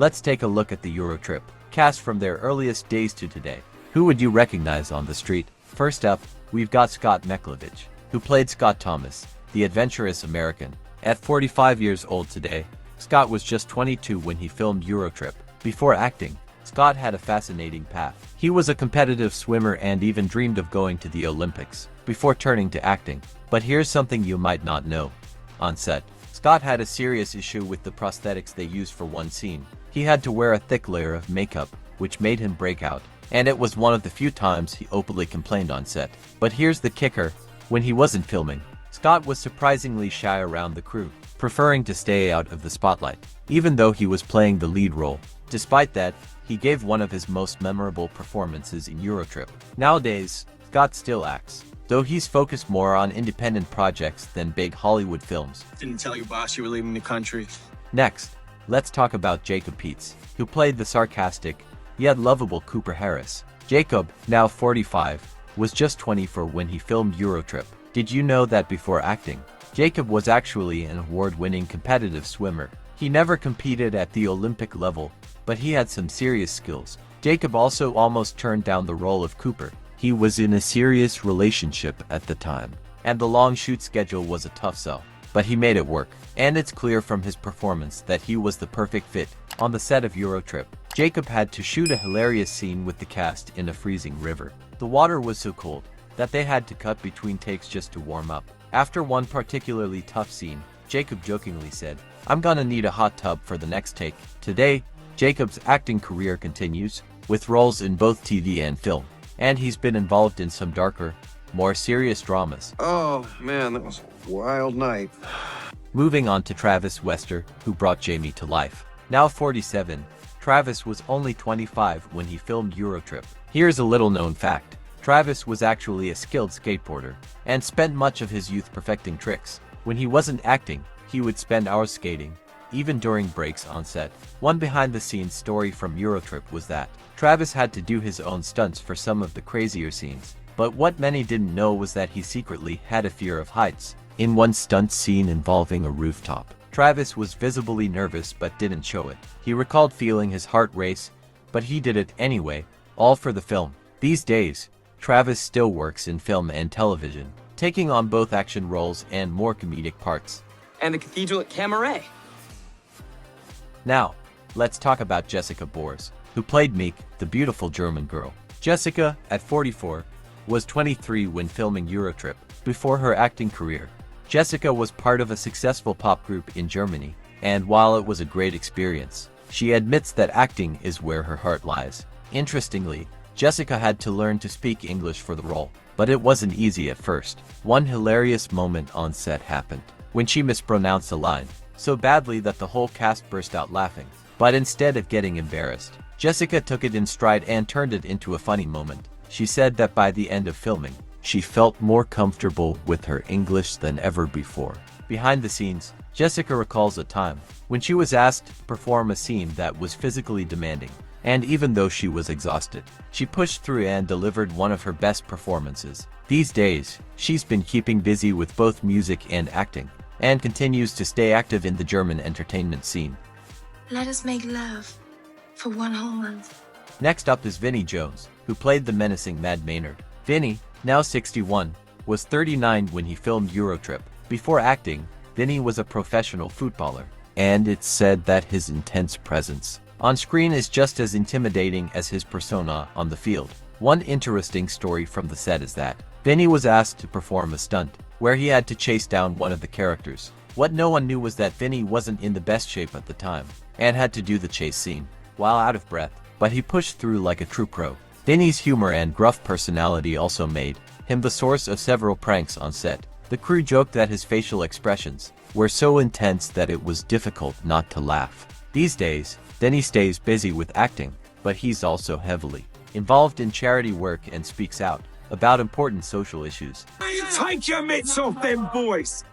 let's take a look at the EuroTrip cast from their earliest days to today. Who would you recognize on the street? First up, we've got Scott Mechlowicz, who played Scott Thomas, the adventurous American. At 45 years old today, Scott was just 22 when he filmed EuroTrip. Before acting, Scott had a fascinating path. He was a competitive swimmer and even dreamed of going to the Olympics before turning to acting. But here's something you might not know. On set, Scott had a serious issue with the prosthetics they used for one scene. He had to wear a thick layer of makeup, which made him break out, and it was one of the few times he openly complained on set. But here's the kicker: when he wasn't filming, Scott was surprisingly shy around the crew, preferring to stay out of the spotlight, even though he was playing the lead role. Despite that, he gave one of his most memorable performances in EuroTrip. Nowadays, Scott still acts, though he's focused more on independent projects than big Hollywood films. Didn't tell your boss you were leaving the country. Next, let's talk about Jacob Peets, who played the sarcastic, yet lovable Cooper Harris. Jacob, now 45, was just 24 when he filmed EuroTrip. Did you know that before acting, Jacob was actually an award-winning competitive swimmer? He never competed at the Olympic level, but he had some serious skills. Jacob also almost turned down the role of Cooper. He was in a serious relationship at the time, and the long shoot schedule was a tough sell. But he made it work, and it's clear from his performance that he was the perfect fit. On the set of EuroTrip, Jacob had to shoot a hilarious scene with the cast in a freezing river. The water was so cold that they had to cut between takes just to warm up. After one particularly tough scene, Jacob jokingly said, "I'm gonna need a hot tub for the next take." Today, Jacob's acting career continues, with roles in both TV and film, and he's been involved in some darker, more serious dramas. Oh man, that was a wild night. Moving on to Travis Wester, who brought Jamie to life. Now 47, Travis was only 25 when he filmed EuroTrip. Here's a little known fact. Travis was actually a skilled skateboarder, and spent much of his youth perfecting tricks. When he wasn't acting, he would spend hours skating, even during breaks on set. One behind-the-scenes story from EuroTrip was that Travis had to do his own stunts for some of the crazier scenes. But what many didn't know was that he secretly had a fear of heights. In one stunt scene involving a rooftop, Travis was visibly nervous but didn't show it. He recalled feeling his heart race, but he did it anyway, all for the film. These days, Travis still works in film and television, taking on both action roles and more comedic parts. And the cathedral at Camaret. Now, let's talk about Jessica Bors, who played Meek, the beautiful German girl. Jessica, at 44, was 23 when filming EuroTrip. Before her acting career, Jessica was part of a successful pop group in Germany, and while it was a great experience, she admits that acting is where her heart lies. Interestingly, Jessica had to learn to speak English for the role, but it wasn't easy at first. One hilarious moment on set happened when she mispronounced a line so badly that the whole cast burst out laughing. But instead of getting embarrassed, Jessica took it in stride and turned it into a funny moment. She said that by the end of filming, she felt more comfortable with her English than ever before. Behind the scenes, Jessica recalls a time when she was asked to perform a scene that was physically demanding, and even though she was exhausted, she pushed through and delivered one of her best performances. These days, she's been keeping busy with both music and acting, and continues to stay active in the German entertainment scene. Let us make love for one whole month. Next up is Vinnie Jones, who played the menacing Mad Maynard. Vinnie, now 61, was 39 when he filmed EuroTrip. Before acting, Vinnie was a professional footballer, and it's said that his intense presence on screen is just as intimidating as his persona on the field. One interesting story from the set is that Vinnie was asked to perform a stunt where he had to chase down one of the characters. What no one knew was that Vinnie wasn't in the best shape at the time, and had to do the chase scene while out of breath, but he pushed through like a true pro. Vinnie's humor and gruff personality also made him the source of several pranks on set. The crew joked that his facial expressions were so intense that it was difficult not to laugh. These days, Vinnie stays busy with acting, but he's also heavily involved in charity work and speaks out about important social issues. Take your mitts off them boys!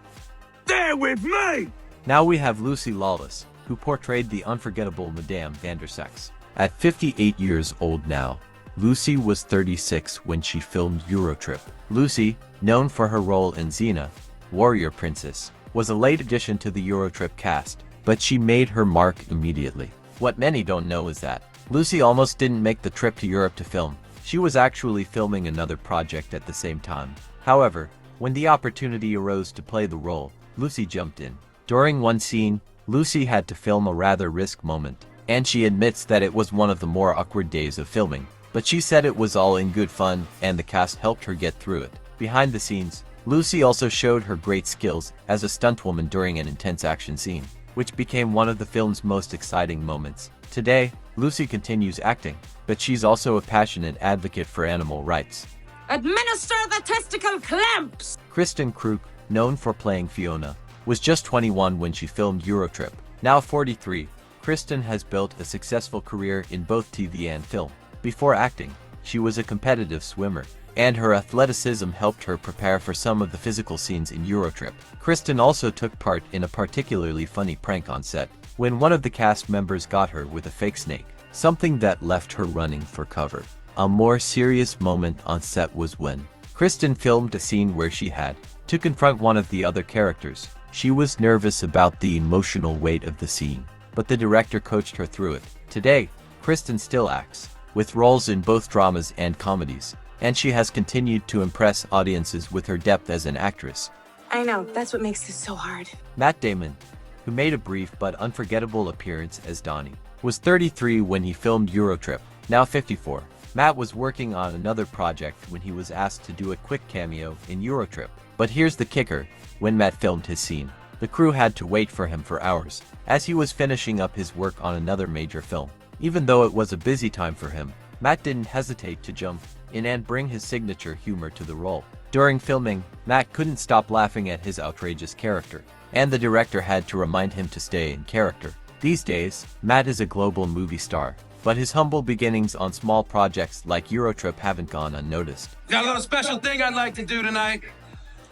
They're with me! Now we have Lucy Lawless, who portrayed the unforgettable Madame van der Sex. At 58 years old now, Lucy was 36 when she filmed EuroTrip. Lucy, known for her role in Xena, Warrior Princess, was a late addition to the EuroTrip cast, but she made her mark immediately. What many don't know is that Lucy almost didn't make the trip to Europe to film. She was actually filming another project at the same time. However, when the opportunity arose to play the role, Lucy jumped in. During one scene, Lucy had to film a rather risky moment, and she admits that it was one of the more awkward days of filming. But she said it was all in good fun, and the cast helped her get through it. Behind the scenes, Lucy also showed her great skills as a stuntwoman during an intense action scene, which became one of the film's most exciting moments. Today, Lucy continues acting, but she's also a passionate advocate for animal rights. Administer the testicle clamps! Kristen Kruk, known for playing Fiona, was just 21 when she filmed EuroTrip. Now 43, Kristen has built a successful career in both TV and film. Before acting, she was a competitive swimmer, and her athleticism helped her prepare for some of the physical scenes in EuroTrip. Kristen also took part in a particularly funny prank on set, when one of the cast members got her with a fake snake, something that left her running for cover. A more serious moment on set was when Kristen filmed a scene where she had to confront one of the other characters. She was nervous about the emotional weight of the scene, but the director coached her through it. Today, Kristen still acts, with roles in both dramas and comedies, and she has continued to impress audiences with her depth as an actress. I know, that's what makes this so hard. Matt Damon, who made a brief but unforgettable appearance as Donnie, was 33 when he filmed EuroTrip. Now 54, Matt was working on another project when he was asked to do a quick cameo in EuroTrip. But here's the kicker: when Matt filmed his scene, the crew had to wait for him for hours, as he was finishing up his work on another major film. Even though it was a busy time for him, Matt didn't hesitate to jump in and bring his signature humor to the role. During filming, Matt couldn't stop laughing at his outrageous character, and the director had to remind him to stay in character. These days, Matt is a global movie star, but his humble beginnings on small projects like EuroTrip haven't gone unnoticed. Got a little special thing I'd like to do tonight.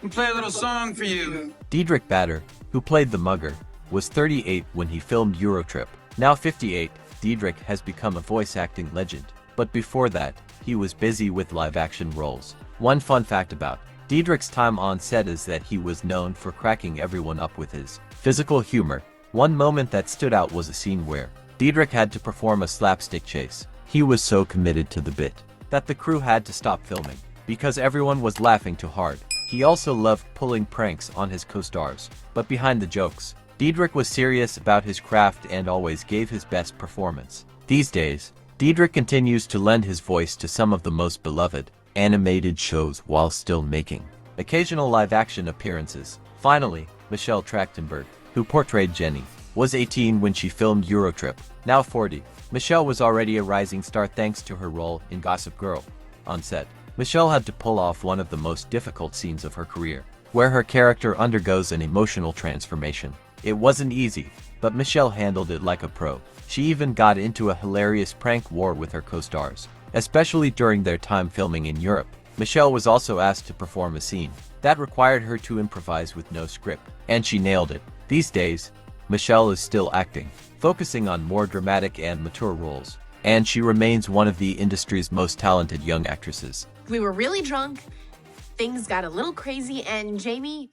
And play a little song for you. Diedrich Bader, who played the mugger, was 38 when he filmed EuroTrip. Now 58, Diedrich has become a voice acting legend, but before that, he was busy with live-action roles. One fun fact about Diedrich's time on set is that he was known for cracking everyone up with his physical humor. One moment that stood out was a scene where Diedrich had to perform a slapstick chase. He was so committed to the bit that the crew had to stop filming because everyone was laughing too hard. He also loved pulling pranks on his co-stars, but behind the jokes, Diedrich was serious about his craft and always gave his best performance. These days, Diedrich continues to lend his voice to some of the most beloved animated shows while still making occasional live-action appearances. Finally, Michelle Trachtenberg, who portrayed Jenny, was 18 when she filmed EuroTrip. Now 40, Michelle was already a rising star thanks to her role in Gossip Girl. On set, Michelle had to pull off one of the most difficult scenes of her career, where her character undergoes an emotional transformation. It wasn't easy, but Michelle handled it like a pro. She even got into a hilarious prank war with her co-stars, especially during their time filming in Europe. Michelle was also asked to perform a scene that required her to improvise with no script, and she nailed it. These days, Michelle is still acting, focusing on more dramatic and mature roles, and she remains one of the industry's most talented young actresses. We were really drunk, things got a little crazy, and Jamie